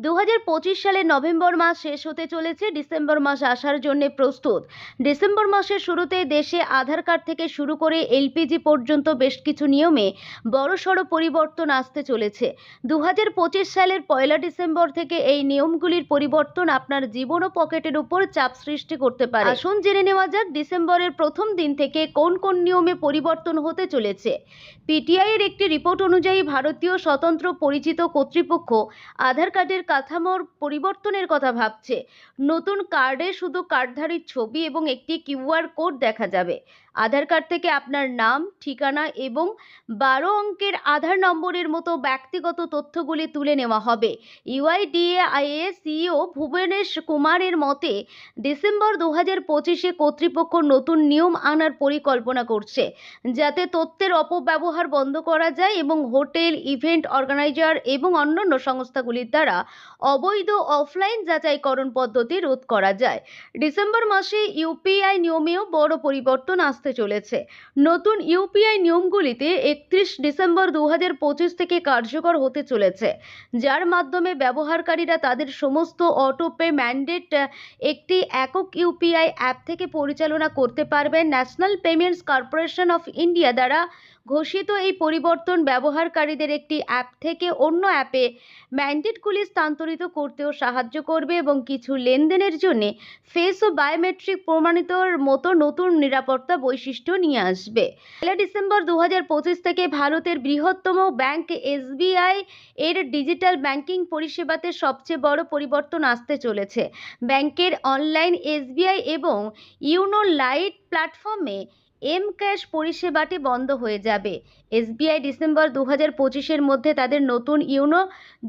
2025 সালের নভেম্বর মাস শেষ হতে চলেছে, ডিসেম্বর মাস আসার জন্য প্রস্তুত। ডিসেম্বর মাসের শুরুতে দেশে আধার কার্ড থেকে শুরু করে এলপিজি পর্যন্ত বেশ কিছু নিয়মে বড়সড় পরিবর্তন আসতে চলেছে। 2025 সালের 1 ডিসেম্বর থেকে এই নিয়মগুলির পরিবর্তন আপনার জীবন ও পকেটের উপর চাপ সৃষ্টি করতে পারে। আসুন জেনে নেওয়া যাক ডিসেম্বরের প্রথম দিন থেকে কোন কোন নিয়মে পরিবর্তন হতে চলেছে। পিটিআই এর একটি রিপোর্ট অনুযায়ী ভারতীয় স্বতন্ত্র পরিচিত কর্তৃপক্ষ আধার কার্ডের কাঠামোর পরিবর্তনের কথা ভাবছে। নতুন কার্ডে শুধু কার্ডধারীর ছবি এবং একটি কিউআর কোড দেখা যাবে। আধার কার্ড থেকে আপনার নাম, ঠিকানা এবং 12 অঙ্কের আধার নম্বরের মতো ব্যক্তিগত তথ্যগুলি তুলে নেওয়া হবে। ইউআইডিএআই সিইও ভুবনেশ কুমারের মতে, ডিসেম্বর 2025-এ কর্তৃপক্ষ নতুন নিয়ম আনার পরিকল্পনা করছে, যাতে তথ্যের অপব্যবহার বন্ধ করা যায় এবং হোটেল, ইভেন্ট অর্গানাইজার এবং অন্যান্য সংস্থাগুলির দ্বারা অবৈধ অফলাইন যাচাইকরণ পদ্ধতি রোধ করা যায়। ডিসেম্বর মাসে ইউপিআই নিয়মেও বড় পরিবর্তন আসতে চলেছে। নতুন ইউপিআই নিয়মগুলিতে 31 ডিসেম্বর 2025 থেকে কার্যকর হতে চলেছে, যার মাধ্যমে ব্যবহারকারীরা তাদের সমস্ত অটোপে ম্যান্ডেট একটি একক ইউপিআই অ্যাপ থেকে পরিচালনা করতে পারবেন। National payments corporation of India দ্বারা ঘোষিত এই পরিবর্তন ব্যবহারকারীদের একটি অ্যাপ থেকে অন্য অ্যাপে ম্যান্ডেটগুলি স্থানান্তরিত করতেও সাহায্য করবে এবং কিছু লেনদেনের জন্য ফেস ও বায়োমেট্রিক প্রমাণিতর মতো নতুন নিরাপত্তা বৈশিষ্ট্য নিয়ে আসবে। 1 ডিসেম্বর 2025 থেকে ভারতের বৃহত্তম ব্যাংক এসবিআই এর ডিজিটাল ব্যাংকিং পরিষেবাতে সবচেয়ে বড় পরিবর্তন আসতে চলেছে। ব্যাংকের অনলাইন এসবিআই এবং ইউনো লাইট প্ল্যাটফর্মে এম-ক্যাশ পরিষেবাটি বন্ধ হয়ে যাবে। এসবিআই ডিসেম্বর 2025-এর মধ্যে তাদের নতুন ইউনো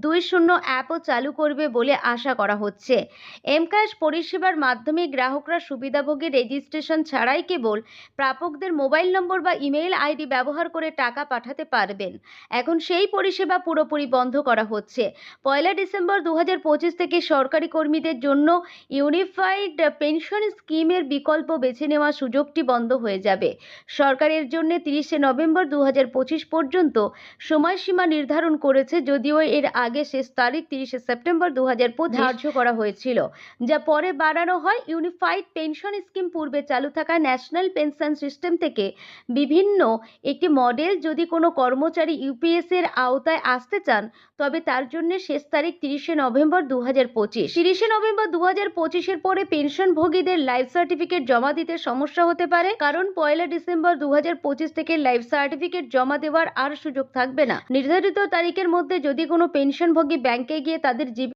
20 অ্যাপও চালু করবে বলে আশা করা হচ্ছে। এম-ক্যাশ পরিষেবার মাধ্যমে গ্রাহকরা সুবিধাভোগী রেজিস্ট্রেশন ছাড়াই কেবল প্রাপকদের মোবাইল নম্বর বা ইমেইল আইডি ব্যবহার করে টাকা পাঠাতে পারবেন। এখন সেই পরিষেবা পুরোপুরি বন্ধ করা হচ্ছে। 1 ডিসেম্বর 2025 থেকে সরকারি কর্মীদের জন্য ইউনিফাইড পেনশন স্কিমের বিকল্প বেছে নেওয়ার সুযোগটি বন্ধ হয়ে যাবে। সরকারের জন্য 30 নভেম্বর 2025 পর্যন্ত সময়সীমা নির্ধারণ করেছে, যদিও এর আগে শেষ তারিখ 30 সেপ্টেম্বর 2025 ধার্য করা হয়েছিল, যা পরে বাড়ানো হয়। ইউনিফাইড পেনশন স্কিম পূর্বে চালু থাকা ন্যাশনাল পেনশন সিস্টেম থেকে বিভিন্ন একটি মডেল। যদি কোনো কর্মচারী ইউপিএস এর আওতায় আসতে চান, তবে তার জন্য শেষ তারিখ 30 নভেম্বর 2025। 30 নভেম্বর 2025-এর পরে পেনশনভোগীদের লাইফ সার্টিফিকেট জমা দিতে সমস্যা হতে পারে, কারণ 1 ডিসেম্বর 2025 থেকে লাইফ সার্টিফিকেট জমা দেওয়ার আর সুযোগ থাকবে না। নির্ধারিত তারিখের মধ্যে যদি কোনো পেনশনভোগী ব্যাংকে গিয়ে তাদের